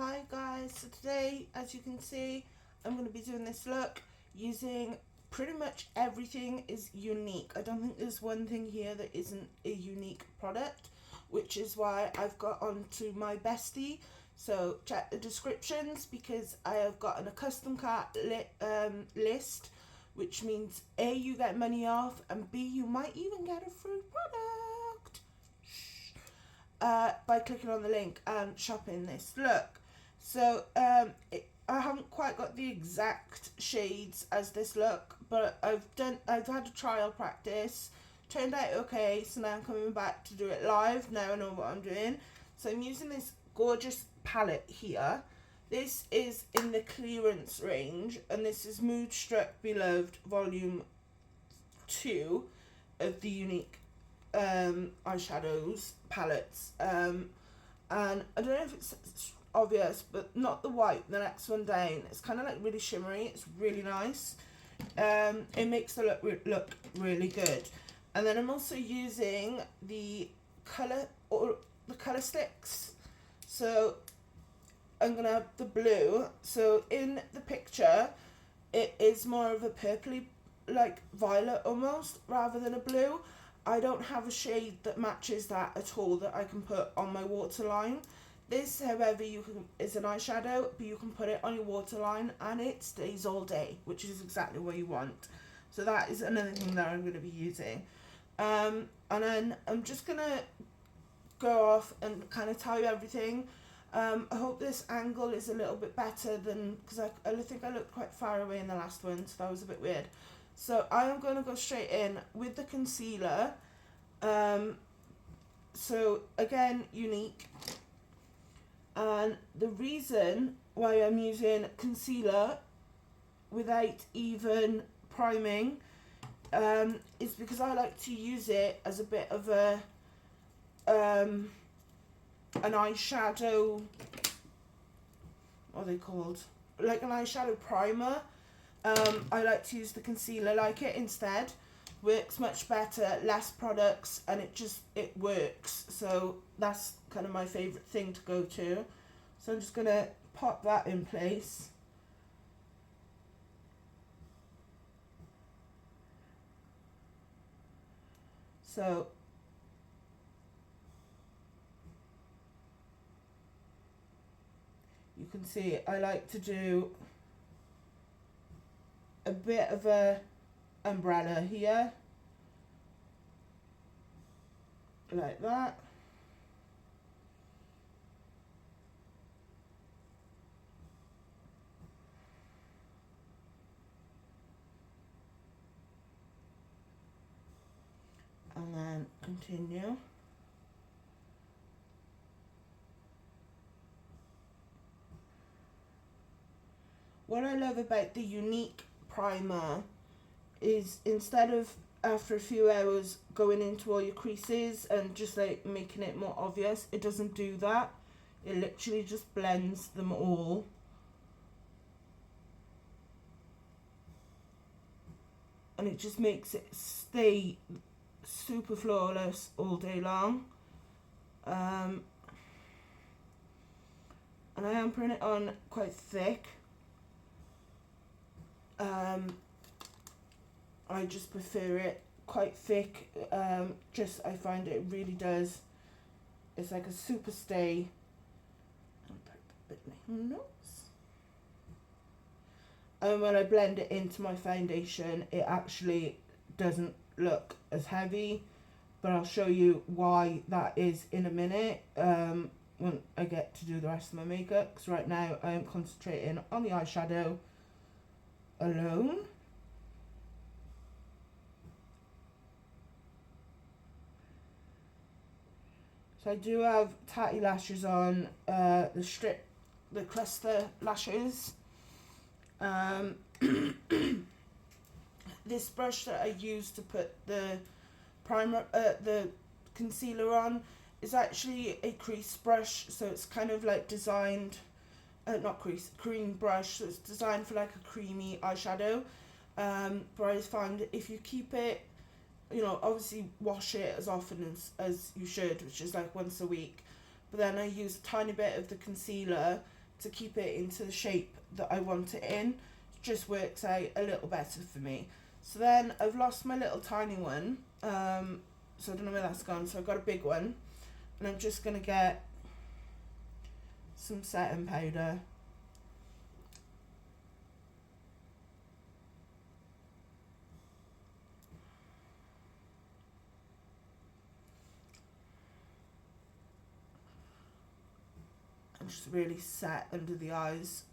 Hi guys, so today as you can see I'm going to be doing this look using pretty much everything is unique. I don't think there's one thing here that isn't a unique product, which is why I've got onto my bestie. So check the descriptions because I have gotten a custom cart list, which means A, you get money off, and B, you might even get a free product by clicking on the link and shopping this look. So I haven't quite got the exact shades as this look, but I've had a trial practice, turned out okay, so now I'm coming back to do it live. Now I know what I'm doing. So I'm using this gorgeous palette here. This is in the clearance range, and this is Mood Struck Beloved Volume 2 of the Unique eyeshadows palettes. And I don't know if it's obvious, but not the white, the next one down. It's kind of like really shimmery. It's really nice. It makes the look really good. And then I'm also using the color sticks. So I'm gonna have the blue. So in the picture it is more of a purpley, like violet almost, rather than a blue. I don't have a shade that matches that at all that I can put on my waterline. This, however, is an eyeshadow, but you can put it on your waterline and it stays all day, which is exactly what you want. So that is another thing that I'm going to be using. And then I'm just going to go off and kind of tell you everything. I hope this angle is a little bit better than, because I think I looked quite far away in the last one, so that was a bit weird. So I am going to go straight in with the concealer. So again, Unique. And the reason why I'm using concealer without even priming is because I like to use it as a bit of a an eyeshadow, what are they called? Like an eyeshadow primer. I like to use the concealer like it instead. Works much better, less products, and it works. So that's kind of my favourite thing to go to. So I'm just going to pop that in place. So you can see I like to do a bit of a umbrella here, like that. And then continue. What I love about the Unique primer is instead of after a few hours going into all your creases and just like making it more obvious, it doesn't do that. It literally just blends them all. And it just makes it stay super flawless all day long. And I am putting it on quite thick. I just prefer it quite thick. I find it really does. It's like a super stay. And when I blend it into my foundation, it actually doesn't look as heavy, but I'll show you why that is in a minute when I get to do the rest of my makeup, because right now I am concentrating on the eyeshadow alone. So I do have tatty lashes on, the cluster lashes. This brush that I use to put the primer, the concealer on, is actually a crease brush. So it's kind of like designed, cream brush. So it's designed for like a creamy eyeshadow. But I find if you keep it, obviously wash it as often as you should, which is like once a week. But then I use a tiny bit of the concealer to keep it into the shape that I want it in. It just works out a little better for me. So then I've lost my little tiny one, so I don't know where that's gone. So I've got a big one, and I'm just going to get some setting powder. And just really set under the eyes.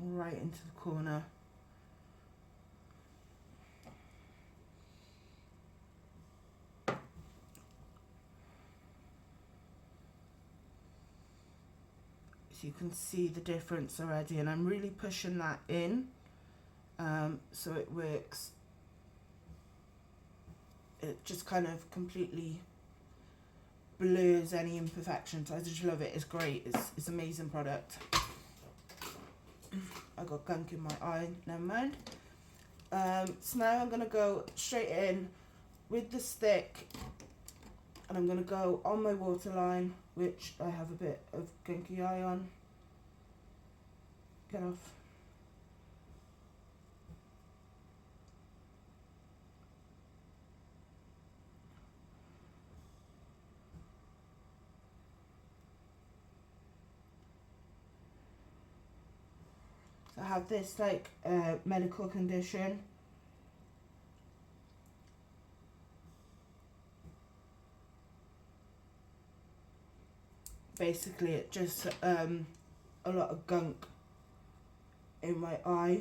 Right into the corner. So you can see the difference already, and I'm really pushing that in, so it works. It just kind of completely blurs any imperfections. I just love it. It's great. It's an amazing product. I got gunk in my eye, never mind. So now I'm going to go straight in with the stick, and I'm going to go on my waterline, which I have a bit of gunky eye on. Get off. So I have this like medical condition. Basically, it just a lot of gunk in my eye.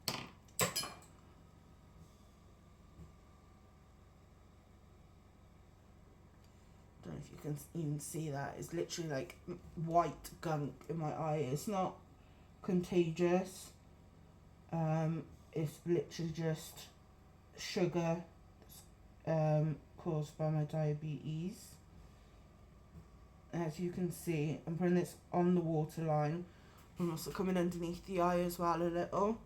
Don't know if you can even see that. It's literally like white gunk in my eye. It's not contagious. It's literally just sugar caused by my diabetes. As you can see, I'm putting this on the waterline. I'm also coming underneath the eye as well a little,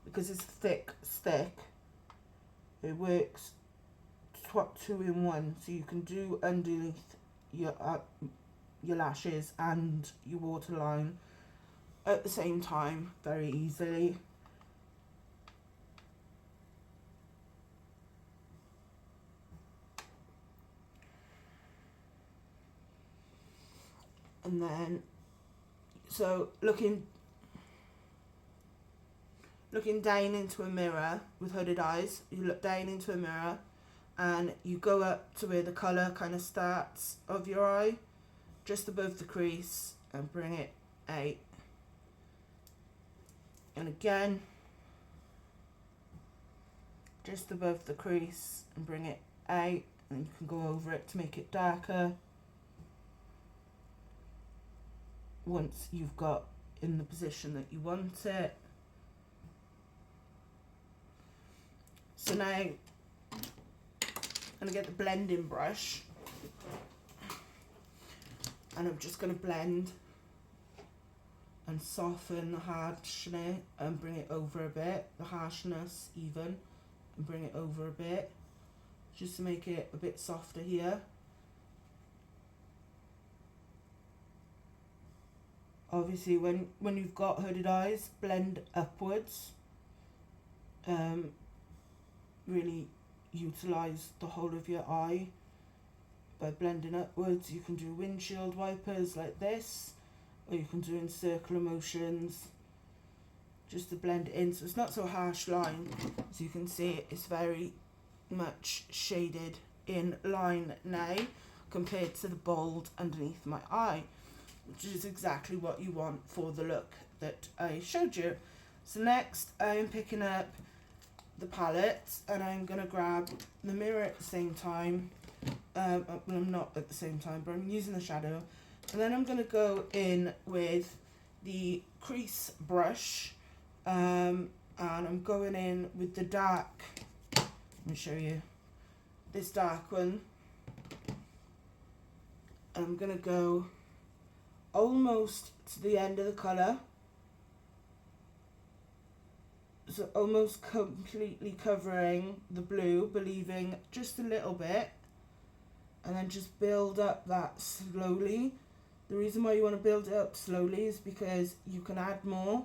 because it's a thick stick. It works 2 in 1, so you can do underneath your lashes and your waterline at the same time very easily. And then, so looking down into a mirror with hooded eyes, you look down into a mirror and you go up to where the colour kind of starts of your eye, just above the crease, and bring it out. And again, just above the crease, and bring it out, and you can go over it to make it darker once you've got in the position that you want it. So now I'm going to get the blending brush, and I'm just going to blend and soften the harshness and bring it over a bit, the harshness even, and bring it over a bit, just to make it a bit softer here. Obviously, when you've got hooded eyes, blend upwards. Really utilise the whole of your eye by blending upwards. You can do windshield wipers like this, or you can do in circular motions just to blend it in, so it's not so harsh line. As you can see, it's very much shaded in line now compared to the bold underneath my eye, which is exactly what you want for the look that I showed you. So next I'm picking up the palette, and I'm going to grab the mirror at the same time. Well, I'm not at the same time, but I'm using the shadow. And then I'm going to go in with the crease brush, and I'm going in with the dark, let me show you, this dark one. And I'm going to go almost to the end of the colour. So almost completely covering the blue, but leaving just a little bit. And then just build up that slowly. The reason why you want to build it up slowly is because you can add more.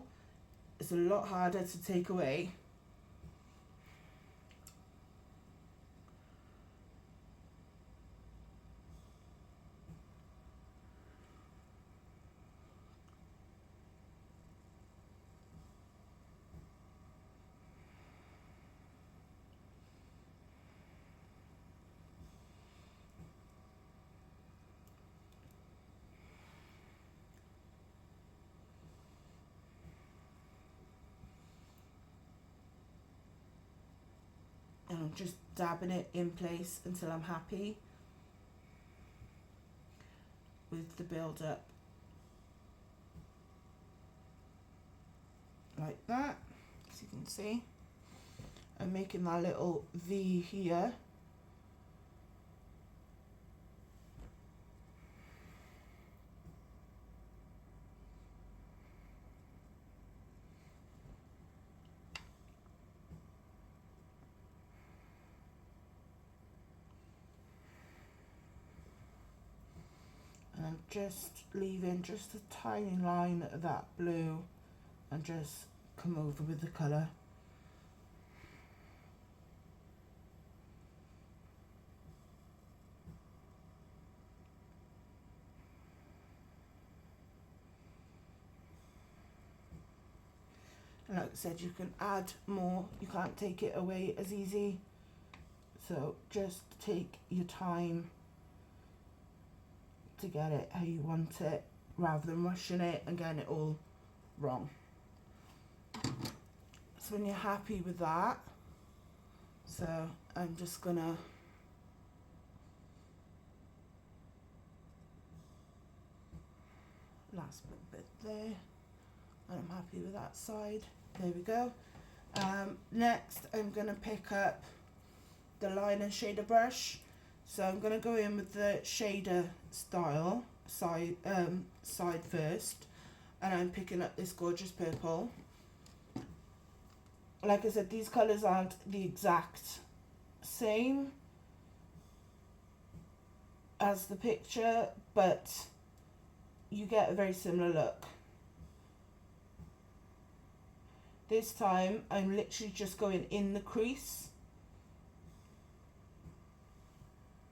It's a lot harder to take away. And I'm just dabbing it in place until I'm happy with the build up. Like that, as you can see. I'm making that little V here. And I'm just leaving just a tiny line of that blue and just come over with the colour. And like I said, you can add more, you can't take it away as easy. So just take your time to get it how you want it, rather than rushing it and getting it all wrong. So when you're happy with that, so I'm just gonna last bit there, and I'm happy with that side. There we go. Next I'm gonna pick up the line and shader brush. So I'm going to go in with the shader style side first, and I'm picking up this gorgeous purple. Like I said, these colours aren't the exact same as the picture, but you get a very similar look. This time I'm literally just going in the crease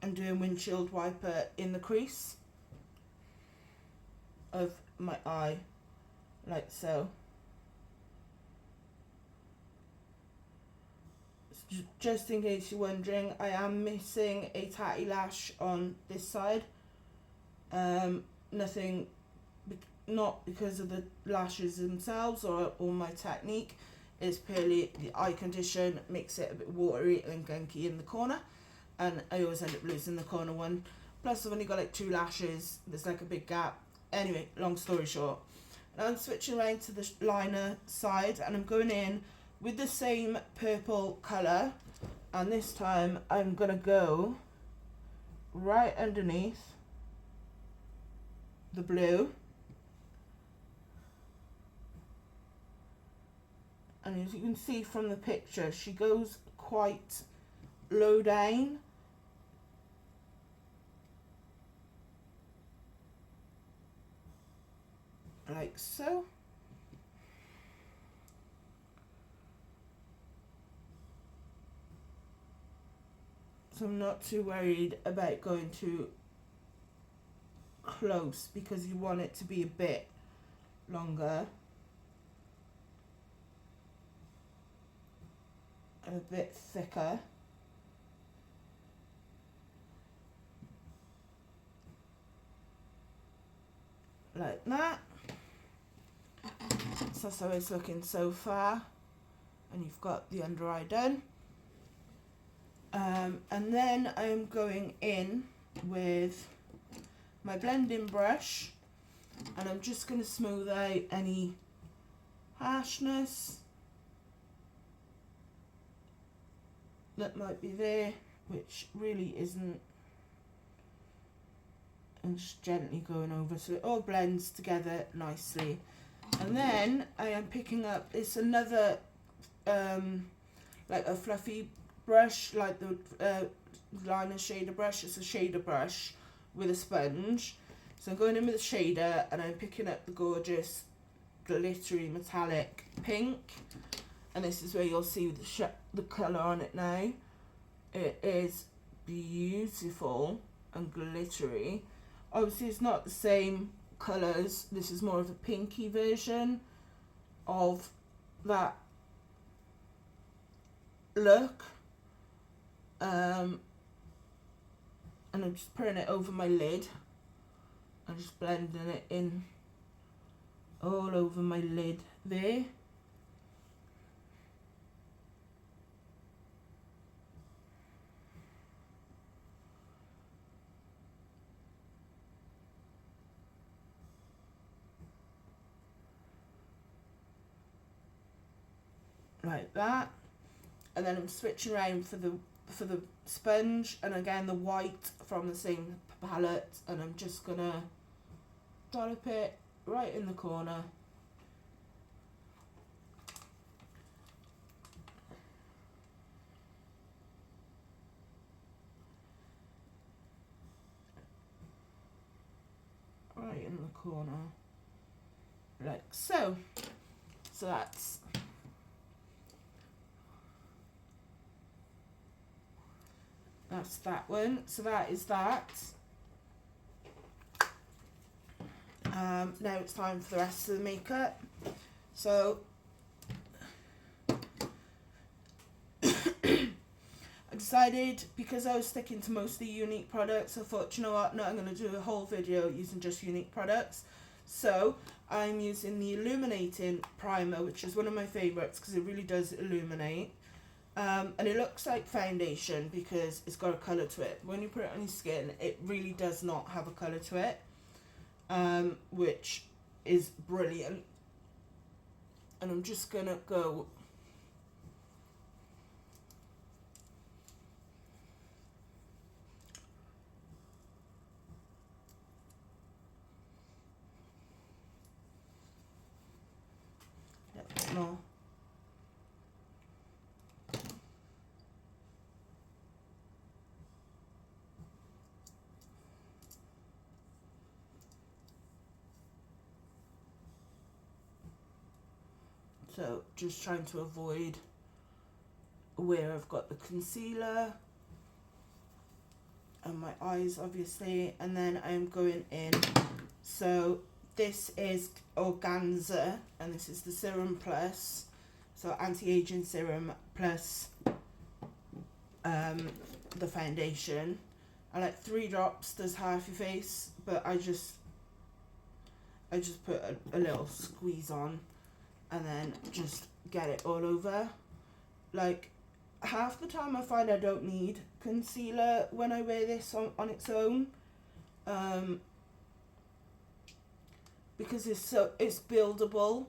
and doing windshield wiper in the crease of my eye, like so. Just in case you're wondering, I am missing a tatty lash on this side. Nothing, not because of the lashes themselves or my technique. It's purely the eye condition makes it a bit watery and gunky in the corner, and I always end up losing the corner one. Plus I've only got like 2 lashes, there's like a big gap. Anyway, long story short, now I'm switching around to the liner side, and I'm going in with the same purple colour, and this time I'm gonna go right underneath the blue, and as you can see from the picture, she goes quite low down, like so. So I'm not too worried about going too close, because you want it to be a bit longer, and a bit thicker. Like that. So that's how it's looking so far, and you've got the under eye done. And then I'm going in with my blending brush, and I'm just going to smooth out any harshness that might be there, which really isn't and just gently going over so it all blends together nicely. And then I am picking up, it's another like a fluffy brush, like the liner shader brush. It's a shader brush with a sponge. So I'm going in with a shader and I'm picking up the gorgeous glittery metallic pink, and this is where you'll see the colour on it now. It is beautiful and glittery. Obviously it's not the same colours, this is more of a pinky version of that look, and I'm just putting it over my lid. I'm just blending it in all over my lid there. Like that. And then I'm switching around for the sponge, and again the white from the same palette, and I'm just gonna dollop it right in the corner. Right in the corner, like so. So that's that one. So that is that. Now it's time for the rest of the makeup. So I decided, because I was sticking to mostly unique products, I thought, you know what, no, I'm going to do a whole video using just unique products. So I'm using the illuminating primer, which is one of my favourites because it really does illuminate. And it looks like foundation because it's got a colour to it. When you put it on your skin, it really does not have a colour to it, which is brilliant. And I'm just going to go a bit more. So just trying to avoid where I've got the concealer and my eyes, obviously. And then I'm going in. So this is Organza, and this is the Serum Plus. So anti-aging serum plus the foundation. I like 3 drops, does half your face, but I just put a little squeeze on. And then just get it all over. Like, half the time I find I don't need concealer when I wear this on its own. Because it's buildable.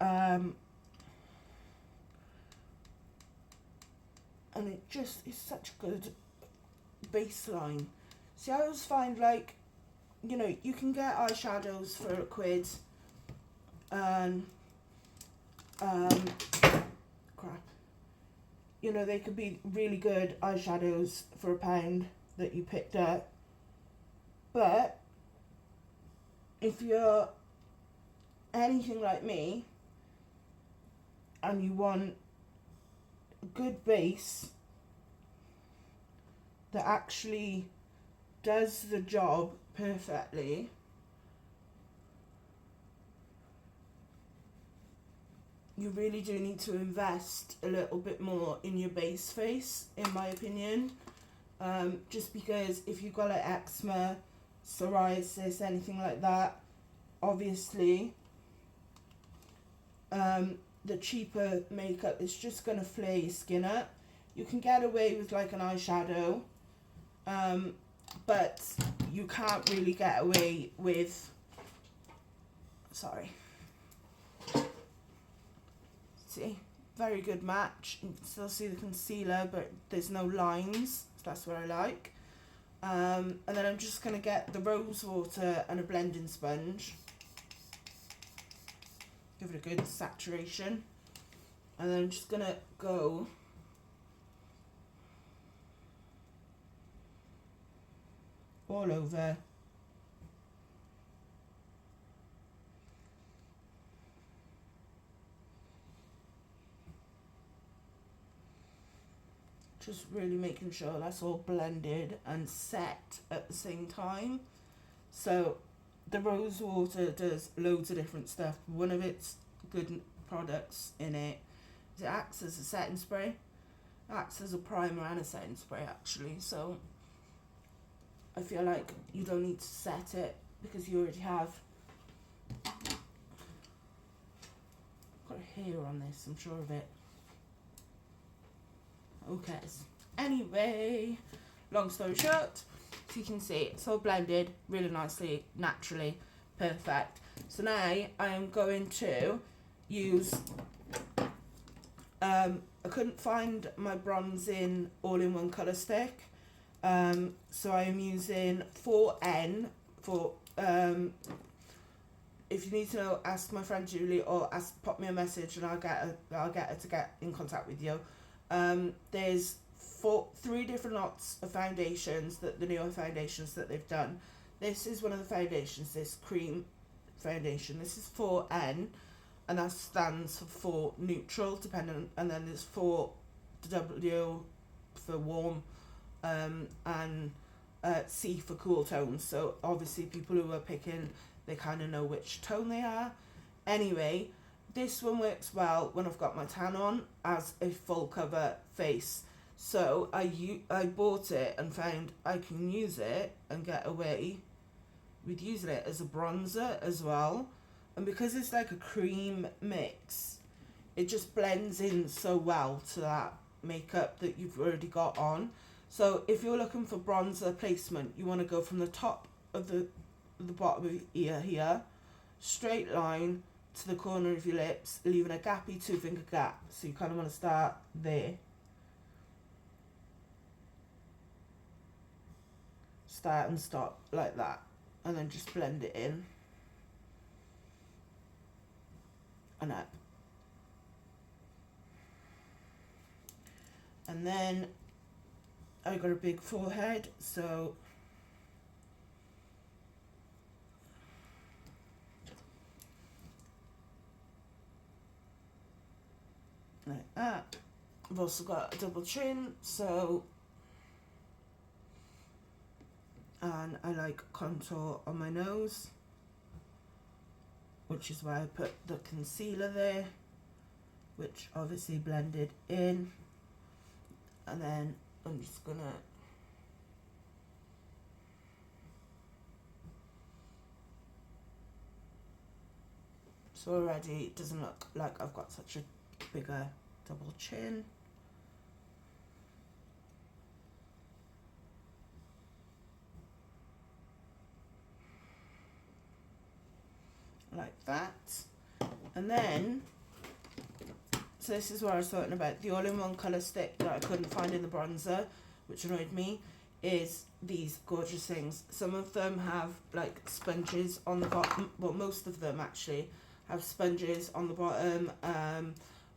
And it just is such a good baseline. See, I always find, like, you know, you can get eyeshadows for £1. And crap, you know, they could be really good eyeshadows for £1 that you picked up, but if you're anything like me and you want a good base that actually does the job perfectly, you really do need to invest a little bit more in your base face, in my opinion. Just because if you've got like eczema, psoriasis, anything like that, obviously the cheaper makeup is just going to flare your skin up. You can get away with like an eyeshadow, but you can't really get away with, sorry, see, very good match. You can still see the concealer, but there's no lines, so that's what I like. And then I'm just going to get the rose water and a blending sponge. Give it a good saturation. And then I'm just going to go all over. Just really making sure that's all blended and set at the same time. So the rose water does loads of different stuff. One of its good products in it is it acts as a setting spray. It acts as a primer and a setting spray actually. So I feel like you don't need to set it because you already have. Got a hair on this, I'm sure of it. Okay, anyway, long story short, so you can see it's all blended really nicely, naturally, perfect. So now I am going to use, I couldn't find my bronzing all-in-one colour stick, so I am using 4N for, if you need to know, ask my friend Julie or pop me a message and I'll get her to get in contact with you. There's three different lots of foundations, that the newer foundations that they've done. This is one of the foundations, this cream foundation. This is 4N, and that stands for neutral, depending. And then there's 4W for warm, and C for cool tones. So obviously people who are picking, they kind of know which tone they are. Anyway, this one works well when I've got my tan on as a full cover face. So I bought it and found I can use it and get away with using it as a bronzer as well. And because it's like a cream mix, it just blends in so well to that makeup that you've already got on. So if you're looking for bronzer placement, you want to go from the top of the bottom of your ear here, straight line to the corner of your lips, leaving a gappy 2-finger gap. So you kind of want to start there. Start and stop like that. And then just blend it in. And up. And then I got a big forehead, so like that. I've also got a double chin, so, and I like contour on my nose, which is why I put the concealer there, which obviously blended in. And then I'm just gonna so already it doesn't look like I've got such a bigger double chin. Like that. And then, so this is what I was talking about, the all-in-one colour stick that I couldn't find in the bronzer, which annoyed me, is these gorgeous things. Some of them have like sponges on the bottom, well most of them actually have sponges on the bottom,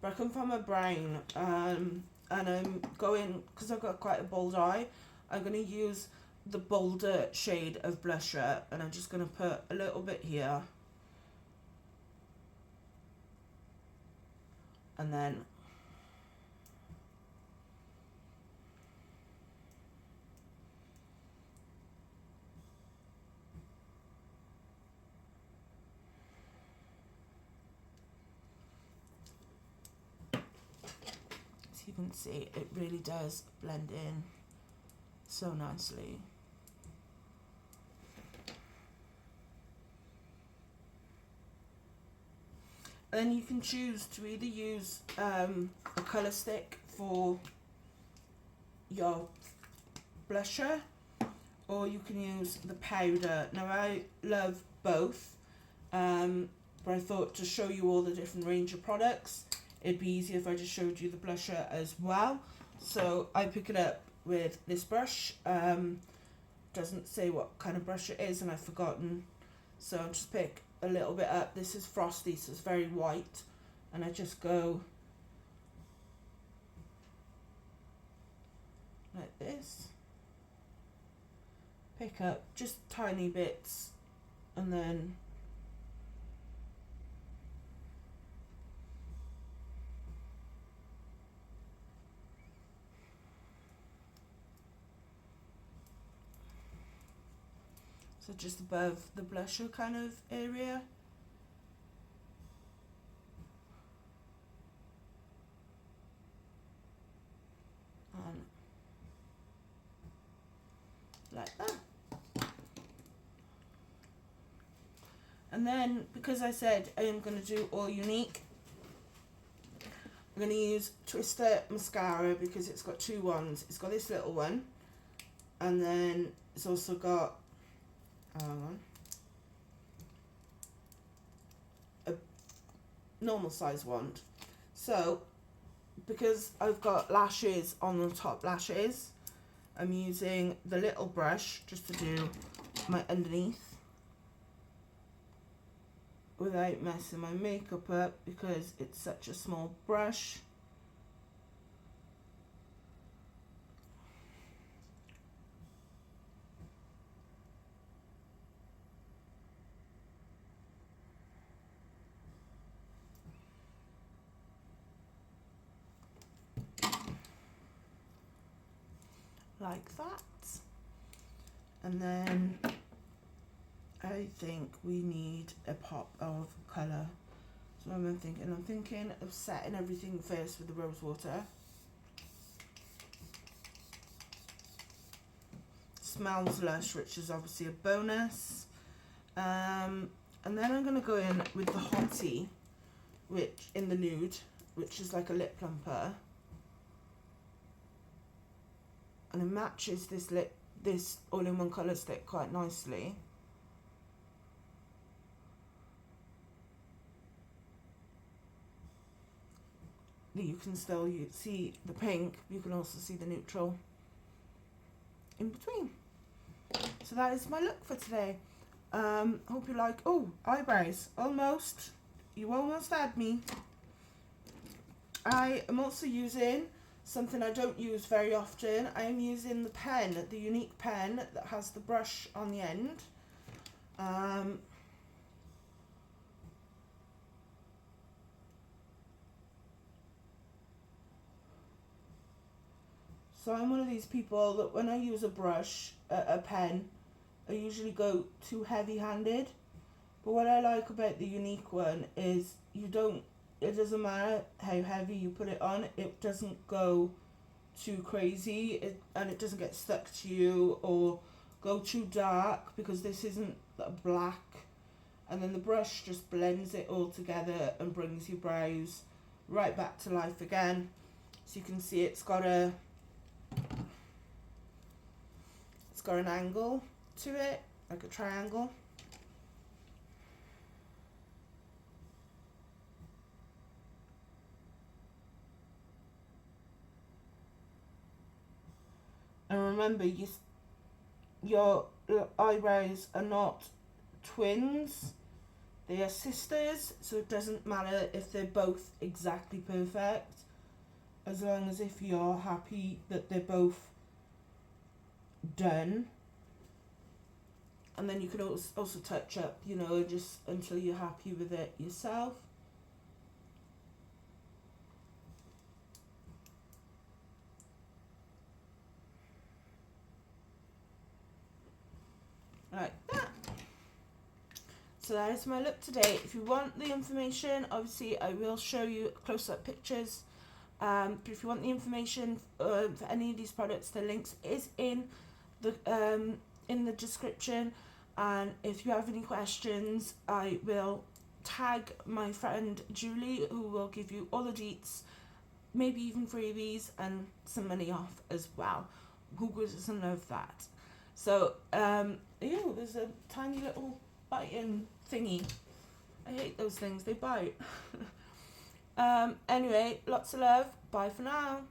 but I couldn't find my brown, and I'm going, because I've got quite a bold eye, I'm going to use the bolder shade of blusher, and I'm just going to put a little bit here. And then so you can see it really does blend in so nicely. Then you can choose to either use a colour stick for your blusher, or you can use the powder. Now I love both, but I thought to show you all the different range of products, it'd be easier if I just showed you the blusher as well. So I pick it up with this brush, doesn't say what kind of brush it is and I've forgotten. So I'll just pick a little bit up. This is Frosty, so it's very white. And I just go like this. Pick up just tiny bits and then so just above the blusher kind of area. And like that. And then, because I said I am going to do all unique, I'm going to use Twister mascara because it's got two ones. It's got this little one, and then it's also got a normal size wand. So, because I've got lashes on the top lashes, I'm using the little brush just to do my underneath without messing my makeup up because it's such a small brush. Like that. And then I think we need a pop of colour. So I'm thinking of setting everything first with the rose water. Smells lush, which is obviously a bonus. And then I'm going to go in with the Hottie, which in the nude, which is like a lip plumper. And it matches this all-in-one colour stick quite nicely. You can still see the pink, you can also see the neutral in between. So that is my look for today. Hope you like. Oh, eyebrows, almost. You almost had me. I am also using something I don't use very often. I am using the pen, the unique pen that has the brush on the end. So I'm one of these people that when I use a brush, a pen, I usually go too heavy-handed. But what I like about the unique one is it doesn't matter how heavy you put it on, it doesn't go too crazy, and it doesn't get stuck to you or go too dark because this isn't black. And then the brush just blends it all together and brings your brows right back to life again. So you can see it's got an angle to it, like a triangle. And remember, your eyebrows are not twins, they are sisters, so it doesn't matter if they're both exactly perfect, as long as if you're happy that they're both done. And then you can also touch up, just until you're happy with it yourself. Like that. So that is my look today. If you want the information, obviously I will show you close-up pictures. But if you want the information for any of these products, the links is in the description. And if you have any questions, I will tag my friend Julie, who will give you all the deets, maybe even freebies and some money off as well. Who doesn't love that? So, ew, there's a tiny little biting thingy. I hate those things, they bite. Anyway, lots of love. Bye for now.